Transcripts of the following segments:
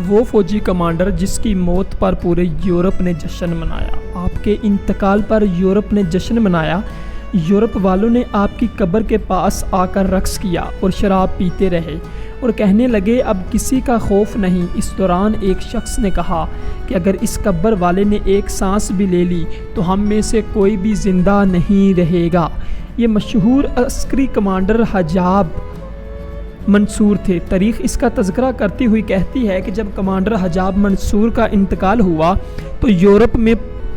وہ فوجی کمانڈر جس کی موت پر پورے یورپ نے جشن منایا۔ آپ کے انتقال پر یورپ نے جشن منایا۔ یورپ والوں نے آپ کی قبر کے پاس آ کر رقص کیا اور شراب پیتے رہے اور کہنے لگے اب کسی کا خوف نہیں۔ اس دوران ایک شخص نے کہا کہ اگر اس قبر والے نے ایک سانس بھی لے لی تو ہم میں سے کوئی بھی زندہ نہیں رہے گا۔ یہ مشہور عسکری کمانڈر حجاب منصور تھے۔ تاریخ اس کا تذکرہ کرتی ہوئی کہتی ہے کہ جب کمانڈر حجاب منصور کا انتقال ہوا تو یورپ میں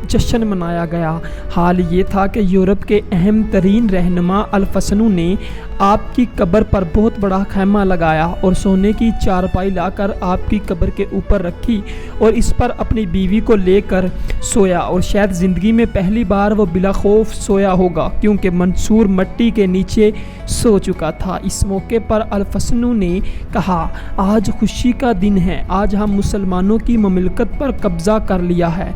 جشن منایا گیا۔ حال یہ تھا کہ یورپ کے اہم ترین رہنما الفسنو نے آپ کی قبر پر بہت بڑا خیمہ لگایا اور سونے کی چارپائی لا کر آپ کی قبر کے اوپر رکھی اور اس پر اپنی بیوی کو لے کر سویا، اور شاید زندگی میں پہلی بار وہ بلا خوف سویا ہوگا کیونکہ منصور مٹی کے نیچے سو چکا تھا۔ اس موقع پر الفسنو نے کہا آج خوشی کا دن ہے، آج ہم مسلمانوں کی مملکت پر قبضہ کر لیا ہے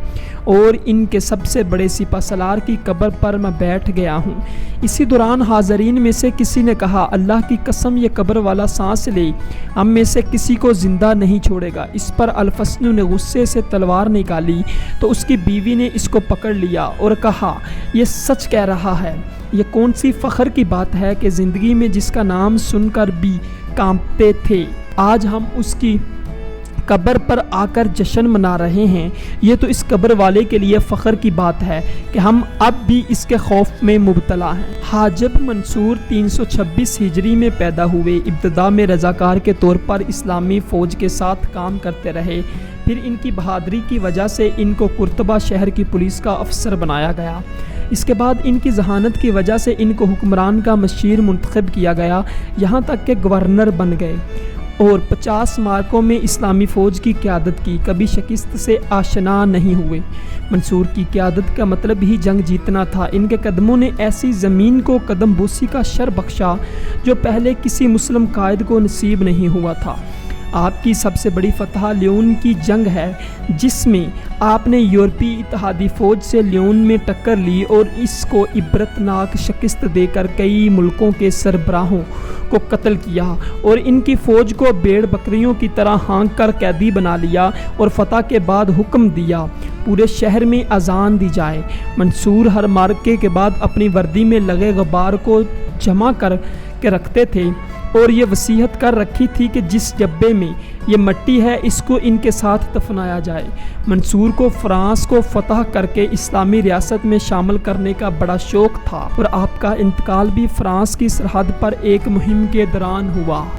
اور ان کے سب سے بڑے سپہ سالار کی قبر پر میں بیٹھ گیا ہوں۔ اسی دوران حاضرین میں سے کسی نے کہا اللہ کی قسم یہ قبر والا سانس لے، ہم میں سے کسی کو زندہ نہیں چھوڑے گا۔ اس پر الفسنو نے غصے سے تلوار نکالی تو اس کی بیوی نے اس کو پکڑ لیا اور کہا یہ سچ کہہ رہا ہے۔ یہ کون سی فخر کی بات ہے کہ زندگی میں جس کا نام سن کر بھی کانپتے تھے آج ہم اس کی قبر پر آ کر جشن منا رہے ہیں۔ یہ تو اس قبر والے کے لیے فخر کی بات ہے کہ ہم اب بھی اس کے خوف میں مبتلا ہیں۔ حاجب منصور 326 ہجری میں پیدا ہوئے۔ ابتدا میں رضاکار کے طور پر اسلامی فوج کے ساتھ کام کرتے رہے، پھر ان کی بہادری کی وجہ سے ان کو قرطبہ شہر کی پولیس کا افسر بنایا گیا۔ اس کے بعد ان کی ذہانت کی وجہ سے ان کو حکمران کا مشیر منتخب کیا گیا، یہاں تک کہ گورنر بن گئے اور 50 معرکوں میں اسلامی فوج کی قیادت کی، کبھی شکست سے آشنا نہیں ہوئے۔ منصور کی قیادت کا مطلب ہی جنگ جیتنا تھا۔ ان کے قدموں نے ایسی زمین کو قدم بوسی کا شر بخشا جو پہلے کسی مسلم قائد کو نصیب نہیں ہوا تھا۔ آپ کی سب سے بڑی فتح لیون کی جنگ ہے جس میں آپ نے یورپی اتحادی فوج سے لیون میں ٹکر لی اور اس کو عبرتناک شکست دے کر کئی ملکوں کے سربراہوں کو قتل کیا اور ان کی فوج کو بھیڑ بکریوں کی طرح ہانک کر قیدی بنا لیا اور فتح کے بعد حکم دیا پورے شہر میں اذان دی جائے۔ منصور ہر معرکے کے بعد اپنی وردی میں لگے غبار کو جمع کر کے رکھتے تھے اور یہ وصیت کر رکھی تھی کہ جس جبے میں یہ مٹی ہے اس کو ان کے ساتھ دفنایا جائے۔ منصور کو فرانس کو فتح کر کے اسلامی ریاست میں شامل کرنے کا بڑا شوق تھا اور آپ کا انتقال بھی فرانس کی سرحد پر ایک مہم کے دوران ہوا۔